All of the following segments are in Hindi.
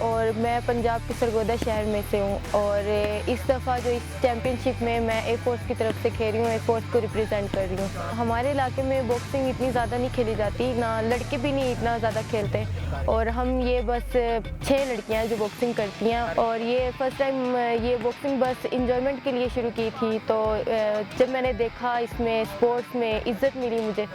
और मैं पंजाब के सरगोदा शहर में से हूँ और इस दफ़ा जो इस चैम्पियनशिप में मैं एयर फोर्स की तरफ से खेल रही हूँ, एयर फोर्स को रिप्रेजेंट कर रही हूँ। हमारे इलाके में बॉक्सिंग इतनी ज़्यादा नहीं खेली जाती, ना लड़के भी नहीं इतना ज़्यादा खेलते और हम ये बस 6 लड़कियाँ हैं जो बॉक्सिंग करती हैं और ये फर्स्ट टाइम ये बॉक्सिंग बस इंजॉयमेंट के लिए शुरू की थी। तो जब मैंने देखा इसमें स्पोर्ट्स में इज़्ज़त मिली मुझे,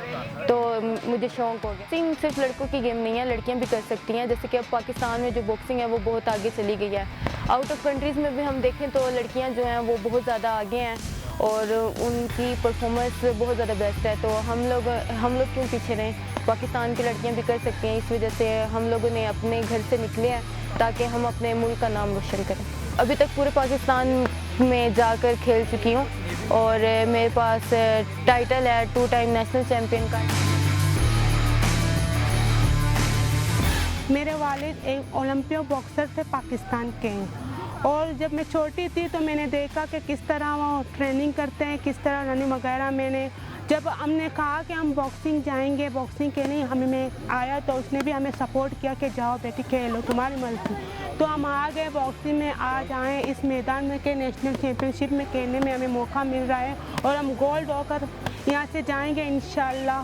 तो मुझे शौक़ हो गया। बॉक्सिंग सिर्फ लड़कों की गेम नहीं है, लड़कियां भी कर सकती हैं। जैसे कि अब पाकिस्तान में जो बॉक्सिंग है वो बहुत आगे चली गई है। आउट ऑफ कंट्रीज़ में भी हम देखें तो लड़कियां जो हैं वो बहुत ज़्यादा आगे हैं और उनकी परफॉर्मेंस बहुत ज़्यादा बेस्ट है। तो हम लोग क्यों पीछे रहें? पाकिस्तान की लड़कियां भी कर सकती हैं। इस वजह से हम लोगों ने अपने घर से निकले हैं ताकि हम अपने मुल्क का नाम रोशन करें। अभी तक पूरे पाकिस्तान में जाकर खेल चुकी हूँ और मेरे पास टाइटल है 2 टाइम नेशनल चैम्पियन का। मेरे वालिद एक ओलंपिक बॉक्सर थे, पाकिस्तान के हैं और जब मैं छोटी थी तो मैंने देखा कि किस तरह वो ट्रेनिंग करते हैं, किस तरह रनिंग वगैरह। मैंने जब हमने कहा कि हम बॉक्सिंग जाएंगे, बॉक्सिंग के लिए हमें में आया तो उसने भी हमें सपोर्ट किया कि जाओ बेटी खेलो, तुम्हारी मर्जी। तो हम आ गए बॉक्सिंग में, आज आए इस मैदान में के नेशनल चैम्पियनशिप में खेलने में हमें मौका मिल रहा है और हम गोल्ड होकर यहाँ से जाएंगे इंशाल्लाह।